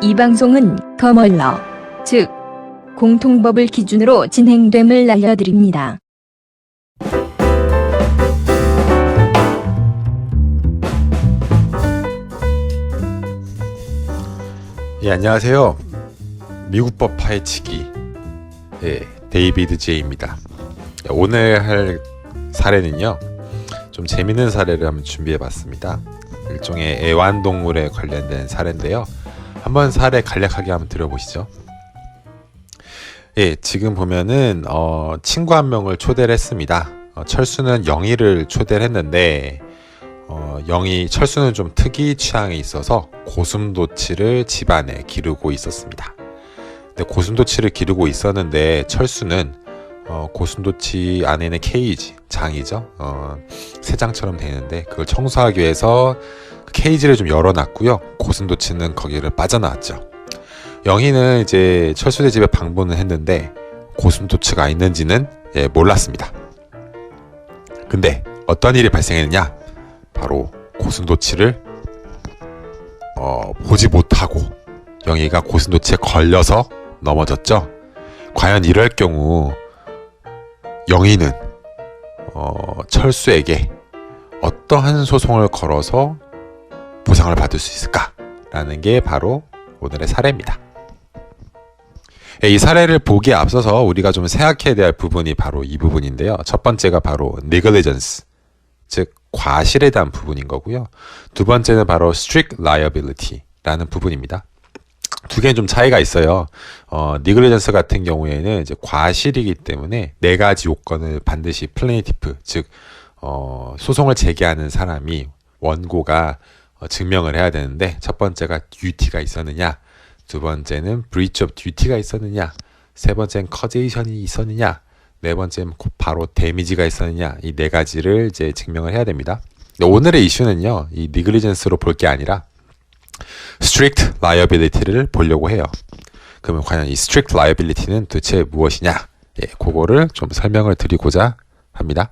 이 방송은 커먼러, 즉 공통법을 기준으로 진행됨을 알려드립니다. 예, 안녕하세요. 미국법 파헤치기 데이비드 제이입니다. 오늘 할 사례는요, 좀 재밌는 사례를 한번 준비해봤습니다. 일종의 애완동물에 관련된 사례인데요. 한번 사례 간략하게 한번 들어보시죠. 예, 지금 보면은 친구 한 명을 초대를 했습니다. 철수는 영희를 초대를 했는데 철수는 좀 특이 취향이 있어서 고슴도치를 집안에 기르고 있었습니다. 근데 고슴도치를 기르고 있었는데 철수는 고슴도치 안에는 케이지, 장이죠. 새장처럼 되는데 그걸 청소하기 위해서 그 케이지를 좀 열어놨고요. 고슴도치는 거기를 빠져나왔죠. 영희는 이제 철수네 집에 방문을 했는데 고슴도치가 있는지는 몰랐습니다. 근데 어떤 일이 발생했느냐? 바로 고슴도치를 보지 못하고 영희가 고슴도치에 걸려서 넘어졌죠. 과연 이럴 경우 영희는 철수에게 어떠한 소송을 걸어서 보상을 받을 수 있을까라는 게 바로 오늘의 사례입니다. 이 사례를 보기에 앞서서 우리가 좀 생각해야 될 부분이 바로 이 부분인데요. 첫 번째가 바로 negligence, 즉 과실에 대한 부분인 거고요. 두 번째는 바로 strict liability라는 부분입니다. 두 개는 좀 차이가 있어요. negligence 같은 경우에는 이제 과실이기 때문에 네 가지 요건을 반드시 플레인티프, 즉 소송을 제기하는 사람이 원고가 증명을 해야 되는데, 첫 번째가 duty가 있었느냐, 두 번째는 breach of duty가 있었느냐, 세 번째는 causation이 있었느냐, 네 번째는 바로 데미지가 있었느냐, 이 네 가지를 이제 증명을 해야 됩니다. 오늘의 이슈는요, 이 negligence로 볼 게 아니라 strict liability를 보려고 해요. 그러면 과연 이 strict liability는 도대체 무엇이냐? 그거를 좀 설명을 드리고자 합니다.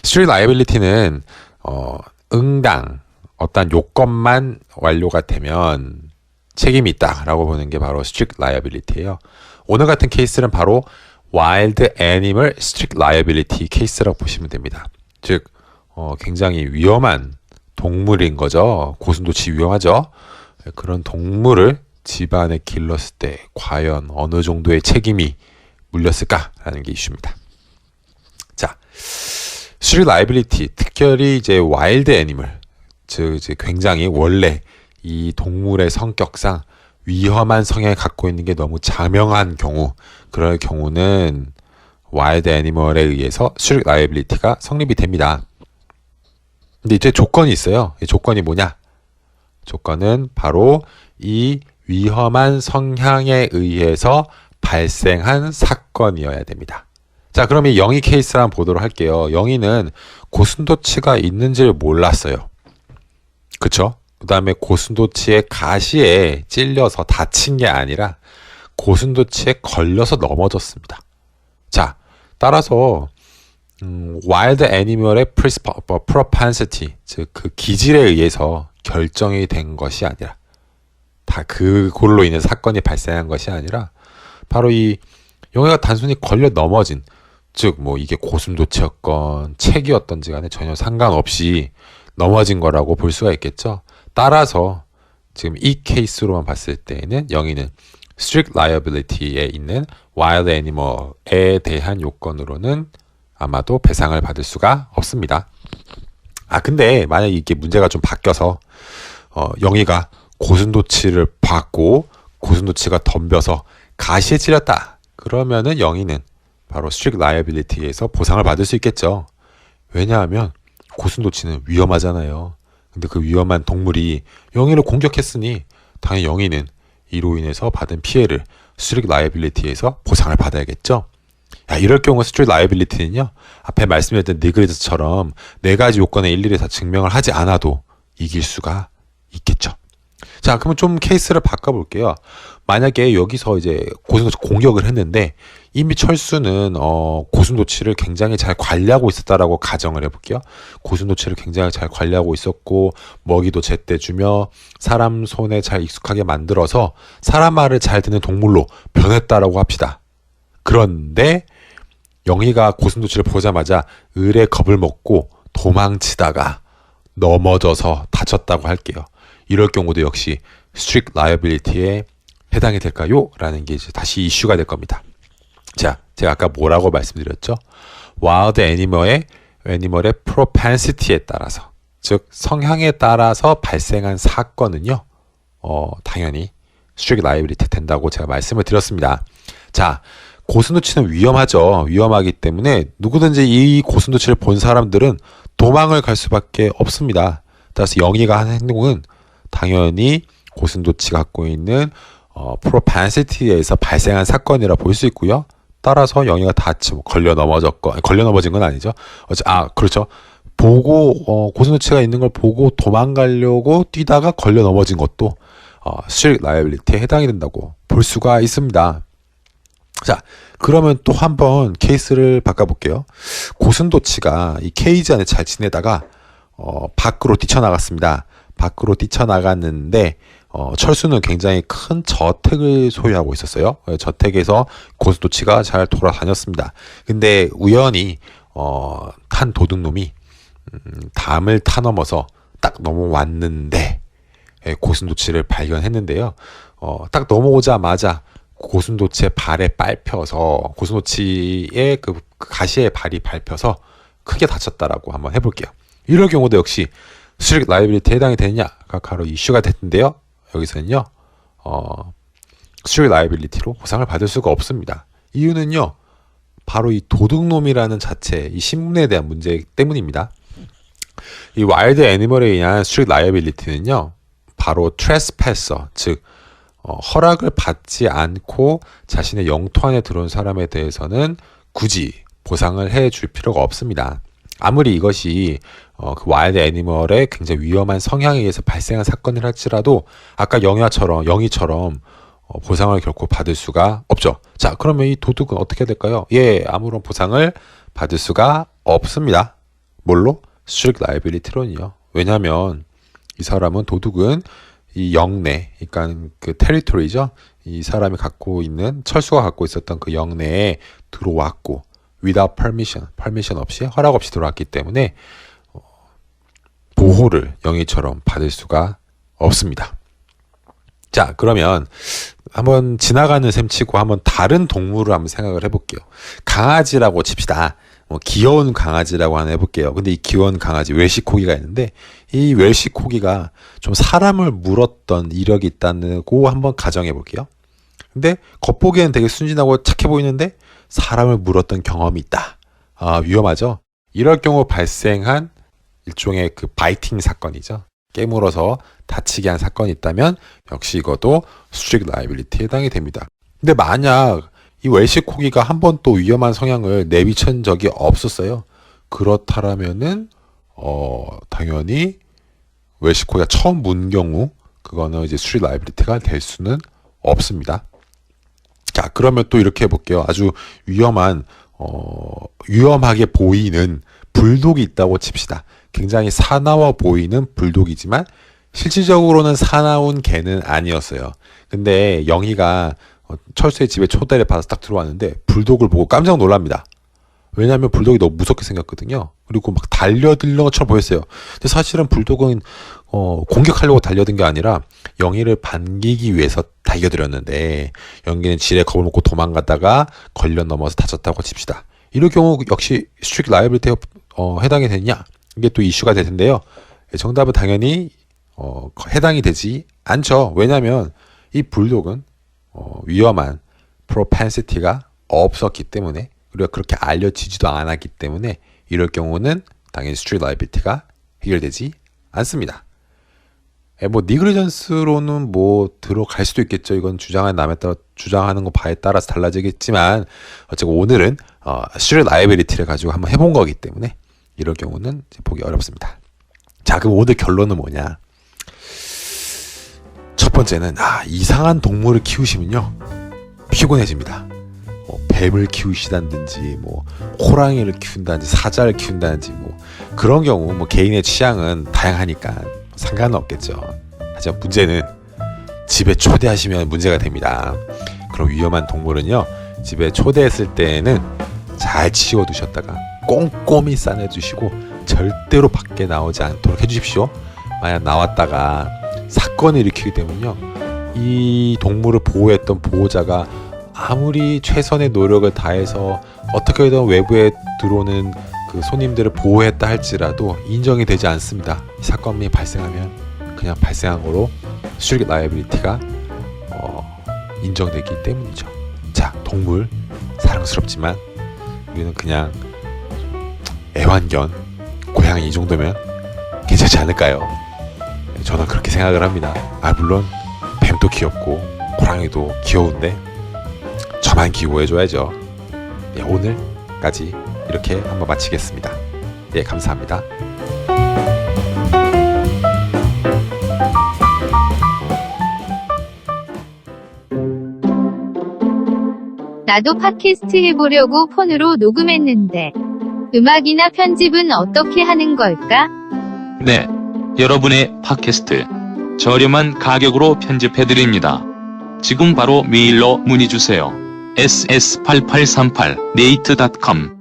strict liability는 응당 어떤 요건만 완료가 되면 책임이 있다라고 보는 게 바로 strict liability예요. 오늘 같은 케이스는 바로 wild animal strict liability 케이스라고 보시면 됩니다. 즉 굉장히 위험한 동물인 거죠. 고슴도치 위험하죠. 그런 동물을 집안에 길렀을 때 과연 어느 정도의 책임이 물렸을까라는 게 이슈입니다. 자, strict liability, 특별히 이제 wild animal, 즉 이제 굉장히 원래 이 동물의 성격상 위험한 성향을 갖고 있는 게 너무 자명한 경우, 그럴 경우는 와일드 애니멀에 의해서 strict liability가 성립이 됩니다. 근데 이제 조건이 있어요. 이 조건이 뭐냐? 조건은 바로 이 위험한 성향에 의해서 발생한 사건이어야 됩니다. 자, 그럼 이 영희 케이스를 한번 보도록 할게요. 영희는 고슴도치가 있는지를 몰랐어요. 그쵸? 그 다음에 고슴도치의 가시에 찔려서 다친 게 아니라 고슴도치에 걸려서 넘어졌습니다. 자, 따라서 와일드 애니멀의 propensity, 즉 그 기질에 의해서 결정이 된 것이 아니라, 다 그걸로 인해서 사건이 발생한 것이 아니라 바로 이 영희가 단순히 걸려 넘어진, 즉 뭐 이게 고슴도치였건 책이었던지 간에 전혀 상관없이 넘어진 거라고 볼 수가 있겠죠. 따라서 지금 이 케이스로만 봤을 때에는 영희는 strict liability에 있는 wild animal에 대한 요건으로는 아마도 배상을 받을 수가 없습니다. 근데 만약에 이게 문제가 좀 바뀌어서 영희가 고슴도치를 받고 고슴도치가 덤벼서 가시에 찔렸다, 그러면은 영희는 바로 strict liability에서 보상을 받을 수 있겠죠. 왜냐하면 고슴도치는 위험하잖아요. 근데 그 위험한 동물이 영희를 공격했으니 당연히 영희는 이로 인해서 받은 피해를 strict liability에서 보상을 받아야겠죠. 이럴 경우 strict liability는요, 앞에 말씀드렸던 negligence처럼 네 가지 요건에 일일이 다 증명을 하지 않아도 이길 수가 있겠죠. 자, 그러면 좀 케이스를 바꿔볼게요. 만약에 여기서 이제 고슴도치 공격을 했는데 이미 철수는 고슴도치를 굉장히 잘 관리하고 있었다라고 가정을 해볼게요. 고슴도치를 굉장히 잘 관리하고 있었고 먹이도 제때 주며 사람 손에 잘 익숙하게 만들어서 사람 말을 잘 듣는 동물로 변했다라고 합시다. 그런데 영희가 고슴도치를 보자마자 을의 겁을 먹고 도망치다가 넘어져서 다쳤다고 할게요. 이럴 경우도 역시 strict liability에 해당이 될까요? 라는 게 이제 다시 이슈가 될 겁니다. 자, 제가 아까 뭐라고 말씀드렸죠? wild animal의 propensity에 따라서, 즉 성향에 따라서 발생한 사건은요, 당연히 strict liability 된다고 제가 말씀을 드렸습니다. 자, 고슴도치는 위험하죠. 위험하기 때문에 누구든지 이 고슴도치를 본 사람들은 도망을 갈 수밖에 없습니다. 따라서 영희가 한 행동은 당연히 고슴도치가 갖고 있는 propensity에서 발생한 사건이라 볼 수 있고요. 따라서 영희가 다치고 걸려 넘어진 건 아니죠. 그렇죠. 보고 고슴도치가 있는 걸 보고 도망가려고 뛰다가 걸려 넘어진 것도 strict liability에 해당이 된다고 볼 수가 있습니다. 자, 그러면 또 한번 케이스를 바꿔볼게요. 고슴도치가 이 케이지 안에 잘 지내다가 밖으로 뛰쳐나갔습니다. 밖으로 뛰쳐나갔는데 철수는 굉장히 큰 저택을 소유하고 있었어요. 저택에서 고슴도치가 잘 돌아다녔습니다. 근데 우연히 탄 도둑놈이 담을 타넘어서 딱 넘어왔는데 고슴도치를 발견했는데요. 딱 넘어오자마자 고슴도치의 발에 밟혀서 고슴도치의 그 가시에 발이 밟혀서 크게 다쳤다라고 한번 해볼게요. 이럴 경우도 역시 strict liability에 해당이 되느냐가 바로 이슈가 됐는데요. 여기서는요, strict liability로 보상을 받을 수가 없습니다. 이유는요, 바로 이 도둑놈이라는 자체, 이 신분에 대한 문제 때문입니다. 이 wild animal에 의한 strict liability는요, 바로 trespasser, 즉 허락을 받지 않고 자신의 영토 안에 들어온 사람에 대해서는 굳이 보상을 해줄 필요가 없습니다. 아무리 이것이 그 와일드 애니멀의 굉장히 위험한 성향에 의해서 발생한 사건을 할지라도 아까 영희처럼 보상을 결코 받을 수가 없죠. 자, 그러면 이 도둑은 어떻게 될까요? 아무런 보상을 받을 수가 없습니다. 뭘로? strict liability론이요. 왜냐하면 이 사람은 도둑은 이 영내, 그러니까 그 테리토리죠. 이 사람이 갖고 있는 철수가 갖고 있었던 그 영내에 들어왔고 without permission 없이 허락 없이 들어왔기 때문에 보호를 영희처럼 받을 수가 없습니다. 자, 그러면 한번 지나가는 셈 치고 한번 다른 동물을 한번 생각을 해볼게요. 강아지라고 칩시다. 귀여운 강아지라고 하나 해볼게요. 근데 이 귀여운 강아지 웰시코기가 있는데 이 웰시코기가 좀 사람을 물었던 이력이 있다고 한번 가정해 볼게요. 근데 겉보기에는 되게 순진하고 착해 보이는데 사람을 물었던 경험이 있다. 위험하죠. 이럴 경우 발생한 일종의 그 바이팅 사건이죠. 깨물어서 다치게 한 사건이 있다면 역시 이것도 strict liability에 해당이 됩니다. 근데 만약 이 웰시코기가 한 번 또 위험한 성향을 내비친 적이 없었어요. 그렇다면은 당연히 웰시코기가 처음 문 경우 그거는 이제 strict liability가 될 수는 없습니다. 자, 그러면 또 이렇게 해볼게요. 아주 위험하게 보이는 불독이 있다고 칩시다. 굉장히 사나워 보이는 불독이지만 실질적으로는 사나운 개는 아니었어요. 근데 영희가 철수의 집에 초대를 받아서 딱 들어왔는데 불독을 보고 깜짝 놀랍니다. 왜냐하면 불독이 너무 무섭게 생겼거든요. 그리고 막 달려드는 것처럼 보였어요. 근데 사실은 불독은 공격하려고 달려든 게 아니라 영희를 반기기 위해서 달려들었는데 영희는 지레 겁을 먹고 도망가다가 걸려 넘어서 다쳤다고 칩시다. 이럴 경우 역시 strict liability에 해당이 되느냐? 이게 또 이슈가 될 텐데요. 정답은 당연히 해당이 되지 않죠. 왜냐하면 이 불독은 위험한 propensity가 없었기 때문에 우리가 그렇게 알려지지도 않았기 때문에 이럴 경우는 당연히 strict liability가 해결되지 않습니다. 니글리전스로는 들어갈 수도 있겠죠. 이건 주장하는 거 바에 따라서 달라지겠지만 어쨌든 오늘은 strict liability를 가지고 한번 해본 거기 때문에 이럴 경우는 보기 어렵습니다. 자, 그럼 오늘 결론은 뭐냐? 번째는 이상한 동물을 키우시면요 피곤해집니다. 뱀을 키우시다든지 호랑이를 키운다든지 사자를 키운다든지 그런 경우 개인의 취향은 다양하니까 상관은 없겠죠. 하지만 문제는 집에 초대하시면 문제가 됩니다. 그럼 위험한 동물은요 집에 초대했을 때는 잘 치워두셨다가 꼼꼼히 싸내주시고 절대로 밖에 나오지 않도록 해주십시오. 만약 나왔다가 사건을 일으키게 되면요 이 동물을 보호했던 보호자가 아무리 최선의 노력을 다해서 어떻게든 외부에 들어오는 그 손님들을 보호했다 할지라도 인정이 되지 않습니다. 이 사건이 발생하면 그냥 발생한 거로 수리기 라이애빌리티가 인정되기 때문이죠. 자, 동물 사랑스럽지만 우리는 그냥 애완견, 고양이 이 정도면 괜찮지 않을까요? 저는 그렇게 생각을 합니다. 물론 뱀도 귀엽고 호랑이도 귀여운데 저만 기호해줘야죠. 오늘까지 이렇게 한번 마치겠습니다. 감사합니다. 나도 팟캐스트 해보려고 폰으로 녹음했는데 음악이나 편집은 어떻게 하는 걸까? 네, 여러분의 팟캐스트 저렴한 가격으로 편집해드립니다. 지금 바로 메일로 문의주세요. ss8838nate.com